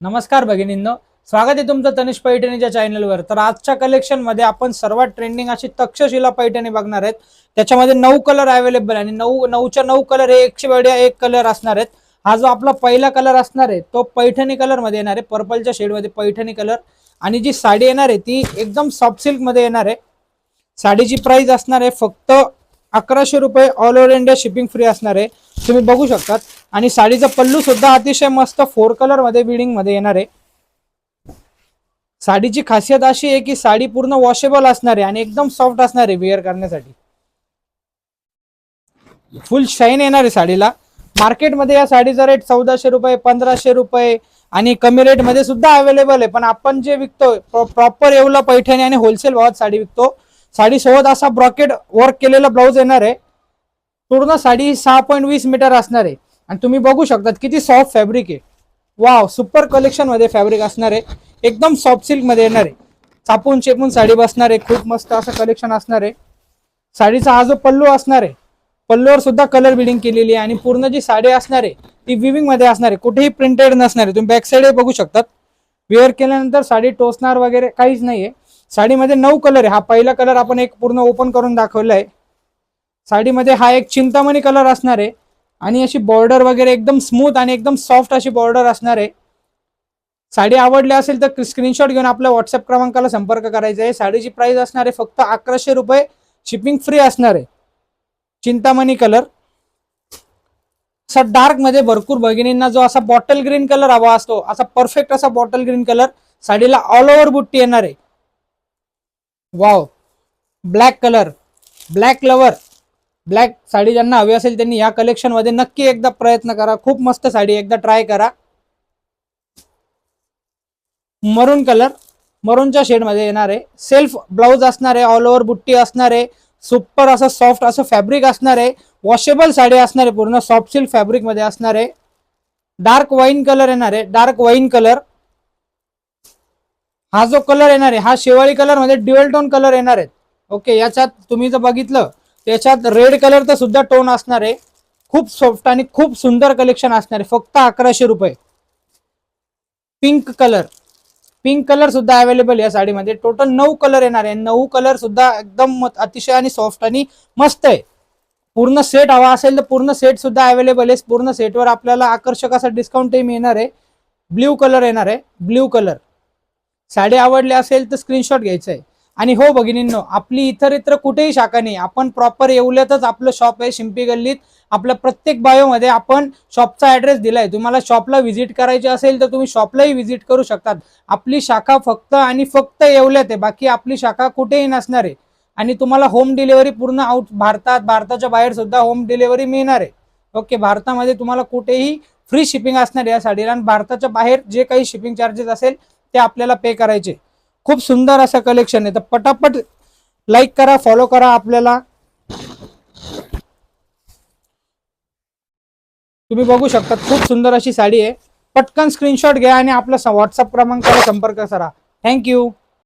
नमस्कार भगिनींनो, स्वागत आहे तुमचं तनिष पैठणीच्या चॅनलवर। तर आजच्या कलेक्शन मध्ये आपण सर्वात ट्रेंडिंग अशी तक्षशिला पैठणी बघणार आहेत। त्याच्यामध्ये 9 कलर अवेलेबल आणि 9 कलर हे 100 कलर असणार आहेत। हा जो आपला पहिला कलर असणार आहे तो पैठणी कलर मध्ये येणार आहे, पर्पलच्या शेड मध्ये पैठणी कलर। आणि जी साडी येणार आहे ती एकदम सॉफ्ट सिल्क मध्ये येणार आहे। साडीची प्राइस असणार आहे फक्त 1100 रुपये, all over India shipping free असणार आहे, तुम्ही बघू शकता। आणि साडीचा पल्लू सुद्धा अतिशय मस्त 4 कलर मध्ये बीडिंग मध्ये येणार आहे। साडीची खासियत अशी आहे की साडी पूर्ण वॉशेबल असणार आहे आणि एकदम सॉफ्ट असणार आहे वेअर करण्यासाठी। फुल शाईन येणार आहे साडीला। मार्केटमध्ये या साडीचा रेट 1400 रुपये, 1500 रुपये आणि कमी रेट मध्ये सुद्धा अवेलेबल आहे। पण आपण जे विकतो प्रॉपर येवला पैठणी आणि होलसेल भावात साडी विकतो। साडी सोबत असा ब्रॉकेट वर्क केलेला ब्लाउज येणार आहे। पूर्ण साडी 6.20 मीटर असणार आहे आणि तुम्ही बघू शकता किती सॉफ्ट फॅब्रिक आहे। वाव, सुपर कलेक्शन मध्ये फॅब्रिक असणार आहे, एकदम सॉफ्ट सिल्क मध्ये येणार आहे। चापून चेपून साडी बसणार आहे, खूप मस्त असं कलेक्शन असणार आहे। साडीचा हा जो पल्लू असणार आहे, पल्लूवर सुद्धा कलर बिडिंग केलेली आहे आणि पूर्ण जी साडी असणार आहे ती विविंग मध्ये असणार आहे, कुठेही प्रिंटेड नसणार आहे। तुम्ही बॅक साइड बघू शकतात, वेअर केल्यानंतर साडी टोचणार वगैरे काहीच नाहीये। साडीमध्ये 9 कलर आहे, हा पहिला कलर आपण एक पूर्ण ओपन करून दाखवला आहे। साडीमध्ये हा एक चिंतामणी कलर असणार आहे आणि अशी बॉर्डर वगैरे एकदम स्मूथ आणि एकदम सॉफ्ट अशी बॉर्डर असणार आहे। साडी आवडली असेल तर स्क्रीनशॉट घेऊन आपल्या व्हॉट्सअप क्रमांकाला संपर्क करायचा आहे। साडीची प्राइस असणार आहे फक्त 1100 रुपये, शिपिंग फ्री असणार आहे। चिंतामणी कलर असा डार्क मध्ये भरपूर भगिनींना जो असा बॉटल ग्रीन कलर हवा असतो, असा परफेक्ट असा बॉटल ग्रीन कलर। साडीला ऑल ओव्हर बुट्टी येणार आहे। Wow, black colour, black lover, black sari ज्यांना हवी असेल त्यांनी या कलेक्शन मध्ये नक्की एकदा प्रयत्न करा, खूप मस्त साडी, एकदा ट्राय करा। मरून कलर, मरूनच्या शेड मध्ये येणार आहे, सेल्फ ब्लाउज असणार आहे, ऑल ओव्हर बुट्टी असणार आहे, सुपर असं सॉफ्ट असं फॅब्रिक असणार आहे, वॉशेबल साडी असणार आहे, पूर्ण सॉफ्ट सिल्क फॅब्रिक मध्ये असणार आहे। डार्क वाईन कलर येणार आहे, डार्क वाईन कलर। हा जो कलर येणार आहे हा शेवाळी कलर मध्ये ड्युअल टोन कलर येणार आहेत। ओके, याच्यात तुम्ही जर बघितलं त्याच्यात रेड कलरचा सुद्धा टोन असणार आहे। खूप सॉफ्ट आणि खूप सुंदर कलेक्शन असणार आहे, फक्त 1100 रुपये। पिंक कलर, पिंक कलर सुद्धा अवेलेबल या साडीमध्ये। टोटल 9 कलर येणार आहे, 9 कलर सुद्धा एकदम अतिशय आणि सॉफ्ट आणि मस्त आहे। पूर्ण सेट हवा असेल तर पूर्ण सेट सुद्धा अवेलेबल आहे। पूर्ण सेटवर आपल्याला आकर्षक असा डिस्काउंटही मिळणार आहे। ब्ल्यू कलर येणार आहे, ब्ल्यू कलर। साडी आवडली असेल तर स्क्रीनशॉट घ्यायचा आहे। आणि हो भगिनींनो, आपली इतर कुठेही शाखा नाही, आपण प्रॉपर येवल्यातच आपलं शॉप आहे, शिंपी गल्लीत। आपल्या प्रत्येक बायो मध्ये आपण शॉपचा ऍड्रेस दिलाय, तुम्हाला शॉपला व्हिजिट करायची असेल तर तुम्ही शॉपलाही व्हिजिट करू शकतात। आपली शाखा फक्त आणि फक्त येवल्यात आहे, बाकी आपली शाखा कुठेही नसणार आहे। आणि तुम्हाला होम डिलिव्हरी पूर्ण आउट भारताच्या बाहेर सुद्धा होम डिलिव्हरी मिळणार आहे। ओके, भारतामध्ये तुम्हाला कुठेही फ्री शिपिंग असणार आहे या साडीला, आणि भारताच्या बाहेर जे काही शिपिंग चार्जेस असेल ते आपल्याला पे करायचे। खूप सुंदर असं कलेक्शन आहे, तर पटापट लाईक करा, फॉलो करा आपल्याला। तुम्ही बघू शकता खूप सुंदर अशी साडी आहे। पटकन स्क्रीनशॉट घ्या आणि आपल्या व्हॉट्सअप क्रमांकाला संपर्क करा। थँक्यू।